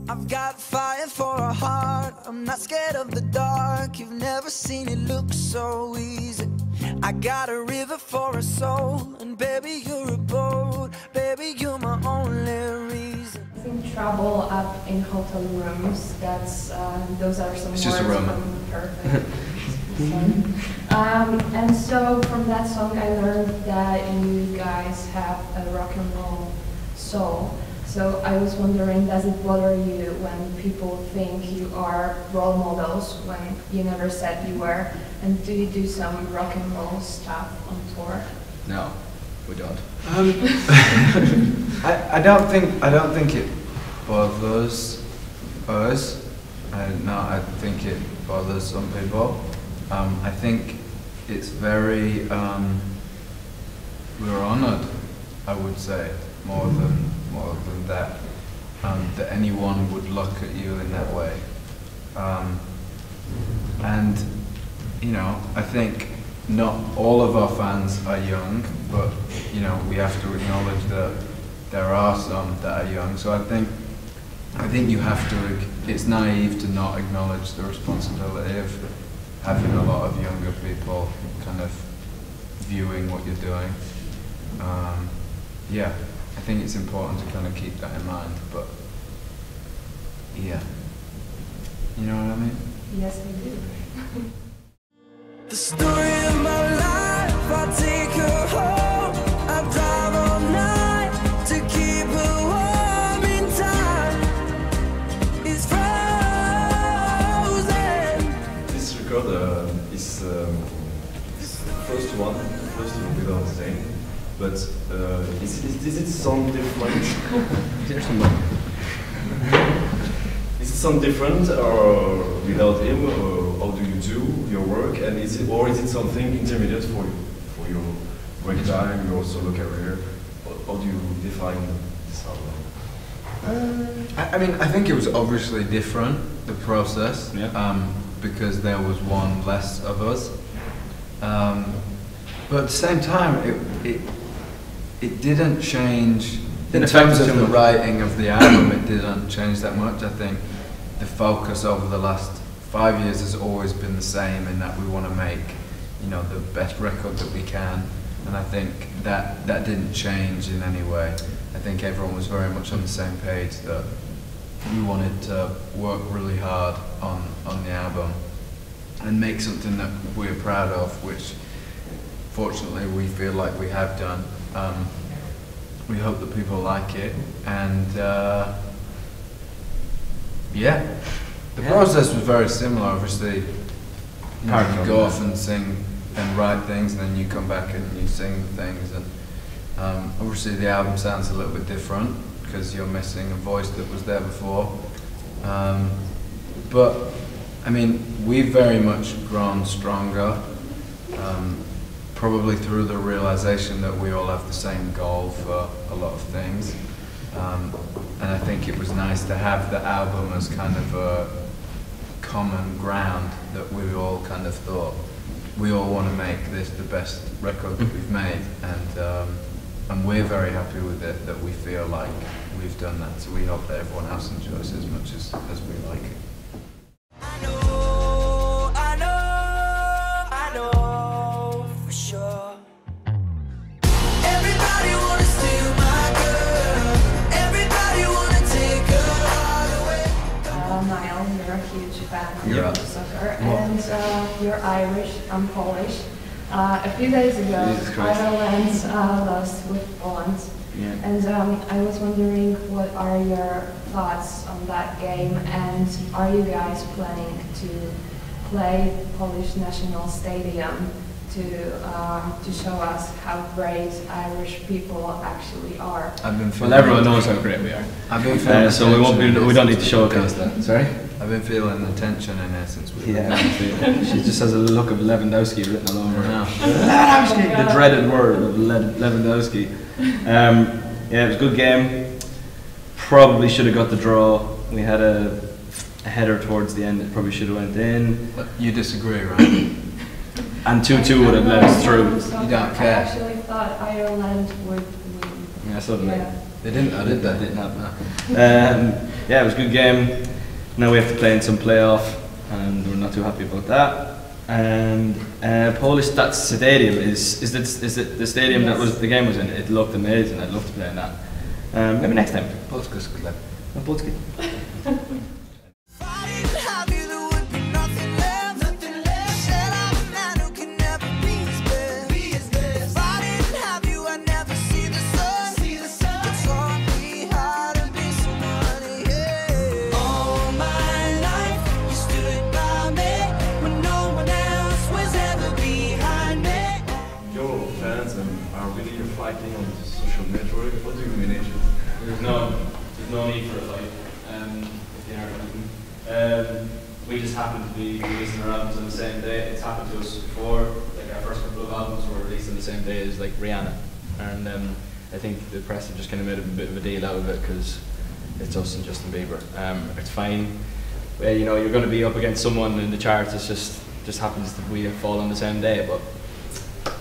I've got fire for a heart, I'm not scared of the dark. You've never seen it look so easy. I got a river for a soul, and baby you're a boat. Baby you're my only reason. I think trouble up in hotel rooms, those are some it's words just a room. from Perfect. And so from that song I learned that you guys have a rock and roll soul. So I was wondering, does it bother you when people think you are role models when you never said you were? And do you do some rock and roll stuff on tour? No, we don't. I don't think it bothers us. No, I think it bothers some people. I think it's very we're honoured, I would say, more than that, that anyone would look at you in that way. And you know, I think not all of our fans are young, but you know, we have to acknowledge that there are some that are young. So I think you have to. It's naive to not acknowledge the responsibility of having a lot of younger people kind of viewing what you're doing. Yeah, I think it's important to kind of keep that in mind, but yeah. You know what I mean? Yes, I do. The story of my life, I take her home. I drive all night to keep her warm in time. It's frozen. This record is the first one without saying. But is it sound different? Is it sound different or without him? Or how do you do your work? And is it something intermediate for you, for your break time, your solo career? How do you define this album? I mean, I think it was obviously different, the process, because there was one less of us. But at the same time, it didn't change, in terms of the writing of the album, it didn't change that much. I think the focus over the last 5 years has always been the same, in that we want to make, you know, the best record that we can. And I think that didn't change in any way. I think everyone was very much on the same page that we wanted to work really hard on the album and make something that we're proud of, which fortunately we feel like we have done. We hope that people like it, and yeah, the process was very similar. Obviously, you know, you go off and sing and write things, and then you come back and you sing things, and obviously the album sounds a little bit different because you're missing a voice that was there before. But I mean, we've very much grown stronger. Probably through the realization that we all have the same goal for a lot of things. And I think it was nice to have the album as kind of a common ground, that we all kind of thought, we all want to make this the best record that we've made, and we're very happy with it, that we feel like we've done that. So we hope that everyone else enjoys it as much as we like it. You're soccer, and you're Irish, I'm Polish. A few days ago, Ireland lost with Poland, and I was wondering, what are your thoughts on that game, and are you guys planning to play Polish National Stadium to show us how great Irish people actually are? Well, everyone knows how great we are. I've been feeling so we don't need to showcase that. Sorry? I've been feeling the tension in there since we She just has a look of Lewandowski written all over her. Lewandowski! The dreaded word of Lewandowski. Yeah, it was a good game. Probably should have got the draw. We had a header towards the end that probably should have went in. But you disagree, right? And 2-2 would have led us through. You don't care. I actually thought Ireland would win. Yeah, so did I. They didn't, did they? That didn't happen. Yeah, it was a good game. Now we have to play in some playoff, and we're not too happy about that. And Polish that stadium is it the stadium that was the game was in? It looked amazing. I'd love to play in that. Maybe next time. Polska skle. No, Polski. On social network, what do you manage it? There's no need for a fight. If they are fighting. We just happen to be releasing our albums on the same day. It's happened to us before. Like our first couple of albums were released on the same day as like Rihanna, and I think the press have just kind of made a bit of a deal out of it because it's us and Justin Bieber. It's fine. You know, you're going to be up against someone in the charts. It's just happens that we fall on the same day. But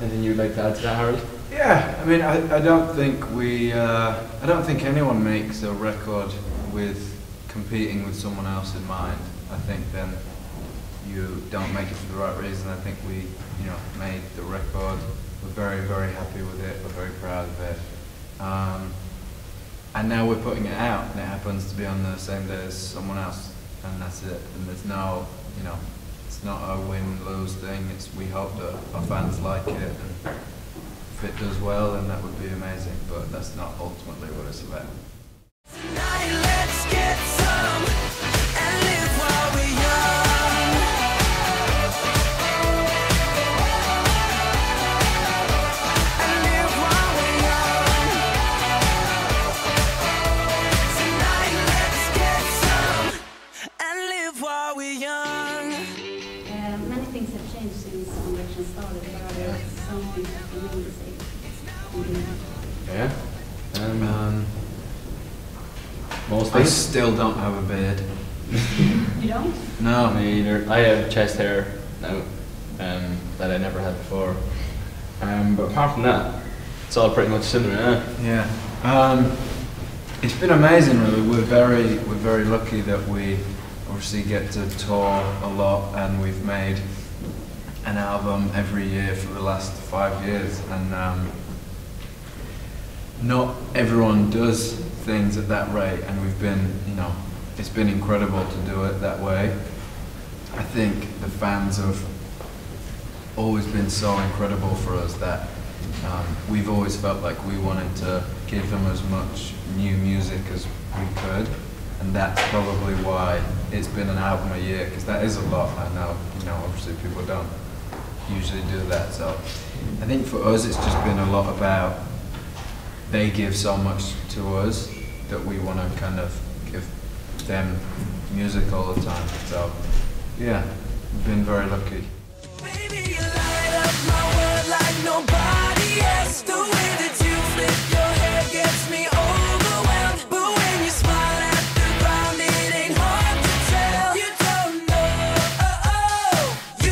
anything you'd like to add to that, Harold? Yeah, I mean, I don't think I don't think anyone makes a record with competing with someone else in mind. I think then you don't make it for the right reason. I think we, you know, made the record. We're very, very happy with it. We're very proud of it. And now we're putting it out, and it happens to be on the same day as someone else, and that's it. And there's no, you know, it's not a win-lose thing. It's we hope that our fans like it. And if it does well, then that would be amazing, but that's not ultimately what it's about. Tonight, let's get some and live while we're young. And live while we're young. Tonight, let's get some and live while we're young. Many things have changed since One Direction started, but there are some things that remain the same. Yeah. Most I things. still don't have a beard. You don't? No. Me either. I have chest hair now that I never had before. But apart from that, it's all pretty much similar. Yeah. It's been amazing, really. We're very lucky that we obviously get to tour a lot, and we've made an album every year for the last 5 years, and not everyone does things at that rate, and we've been, you know, it's been incredible to do it that way. I think the fans have always been so incredible for us that we've always felt like we wanted to give them as much new music as we could, and that's probably why it's been an album a year, because that is a lot. I know, you know, obviously people don't usually do that, so I think for us it's just been a lot about they give so much to us that we want to kind of give them music all the time. So yeah, we've been very lucky. Baby, you light up my world like nobody else. The way that you flip your hair gets me overwhelmed. But when you smile at the ground, it ain't hard to tell. You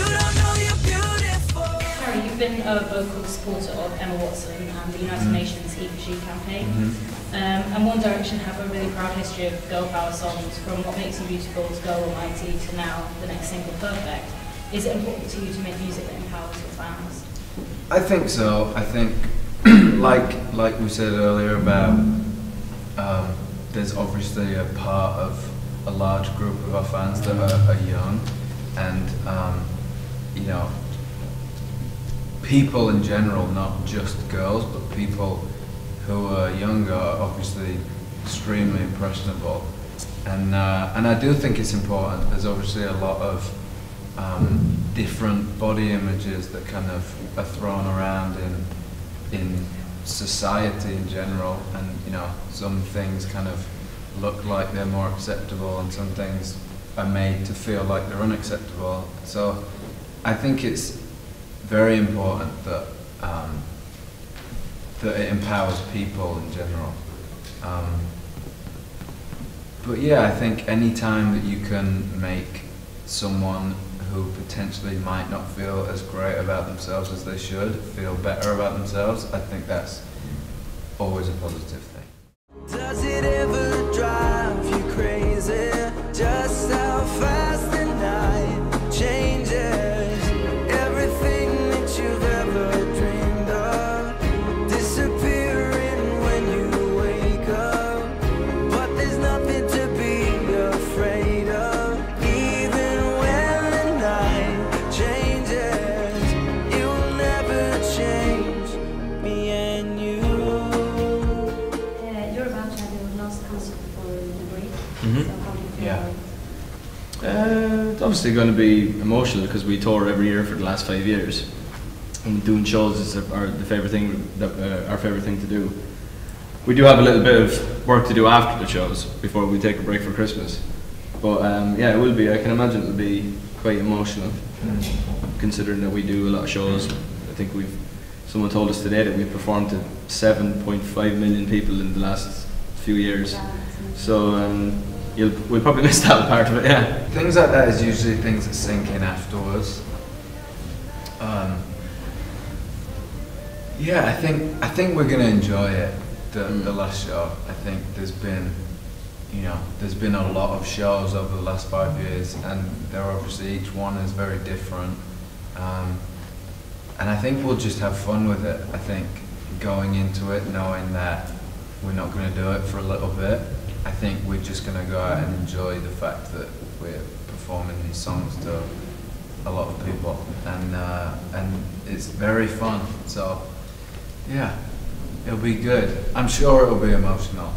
don't know you're beautiful. Harry, you've been a vocal supporter of Emma Watson and the United Nations He for She campaign. And One Direction have a really proud history of girl power songs, from What Makes You Beautiful to Go Almighty to now the next single, Perfect. Is it important to you to make music that empowers your fans? I think so. I think, like we said earlier about, there's obviously a part of a large group of our fans that are young, and you know, people in general, not just girls, but people who are younger are obviously extremely impressionable, and I do think it's important. There's obviously a lot of different body images that kind of are thrown around in society in general, and you know, some things kind of look like they're more acceptable, and some things are made to feel like they're unacceptable. So I think it's very important that that it empowers people in general. But yeah, I think any time that you can make someone who potentially might not feel as great about themselves as they should feel better about themselves, I think that's always a positive thing. it ever drive you crazy? Just how fast the night changes. Everything that you've ever dreamed of disappearing when you wake up. But there's nothing to be afraid of. Even when the night changes, it will never change me and you. You're about to have your last concert before the break. Mhm. So how do you feel Yeah. about it? It's obviously going to be emotional because we tour every year for the last 5 years, and doing shows is the favorite thing that our favorite thing to do. We do have a little bit of work to do after the shows before we take a break for Christmas, but yeah, it will be. I can imagine it will be quite emotional, considering that we do a lot of shows. I think someone told us today that we've performed to 7.5 million people in the last few years. So we'll probably miss that part of it, yeah. Things like that is usually things that sink in afterwards. Yeah, I think we're gonna enjoy it. The last show. I think there's been a lot of shows over the last 5 years, and they're obviously each one is very different. And I think we'll just have fun with it. I think going into it knowing that we're not going to do it for a little bit. I think we're just going to go out and enjoy the fact that we're performing these songs to a lot of people, and it's very fun. So yeah, it'll be good. I'm sure it'll be emotional,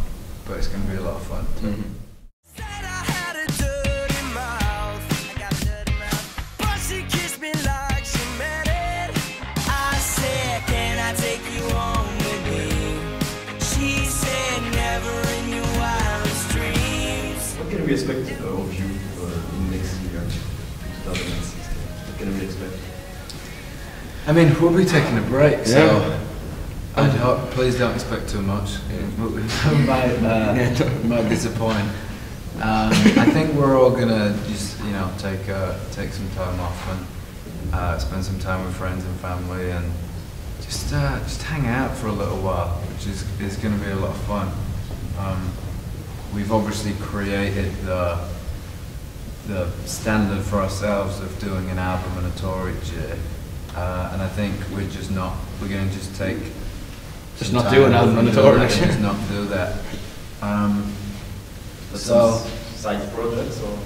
but it's going to be a lot of fun too. Mm-hmm. Said I had a dirty mouth. I got a dirty mouth. But she kissed me like she meant it. I said, can I take you home with me? She said, never in your wildest dreams. What can we expect of you in next year, 2016? What can we expect? I mean, we'll be taking a break, so Yeah. I'd hope, please don't expect too much. It might disappoint. I think we're all gonna just take some time off and spend some time with friends and family, and just hang out for a little while, which is going to be a lot of fun. We've obviously created the standard for ourselves of doing an album and a tour each year, and I think we're going to just take. Just not do an album and a tour next year. Just not do that. So side projects or?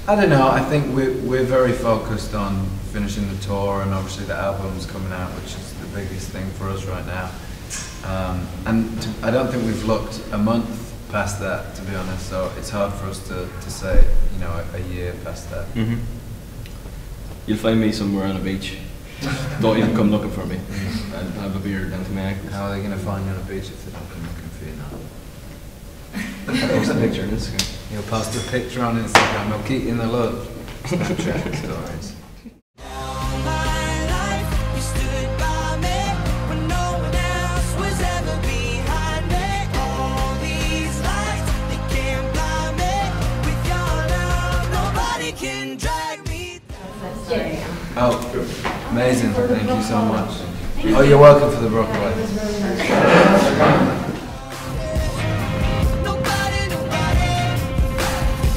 I don't know. I think we're very focused on finishing the tour, and obviously the album's coming out, which is the biggest thing for us right now. I don't think we've looked a month past that, to be honest. So it's hard for us to say, a year past that. Mm-hmm. You'll find me somewhere on a beach. Don't even come looking for me. I'll have a beer down to my ankles. How are they going to find you on a beach if they don't come looking for you now? I'll post a picture on Instagram. You'll post a picture on Instagram. I'll keep you in the loop. Snapchat stories. All my life, you stood by me when no one else was ever behind me. All these lights, they can't blind me. With your love, nobody can drag me down. Oh, amazing. Thank you so much. Oh, you're welcome for the Broadway.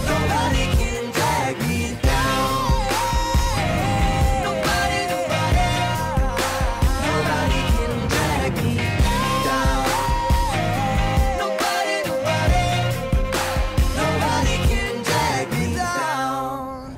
Nobody can drag me down. Nobody can drag me down. Nobody can drag me down.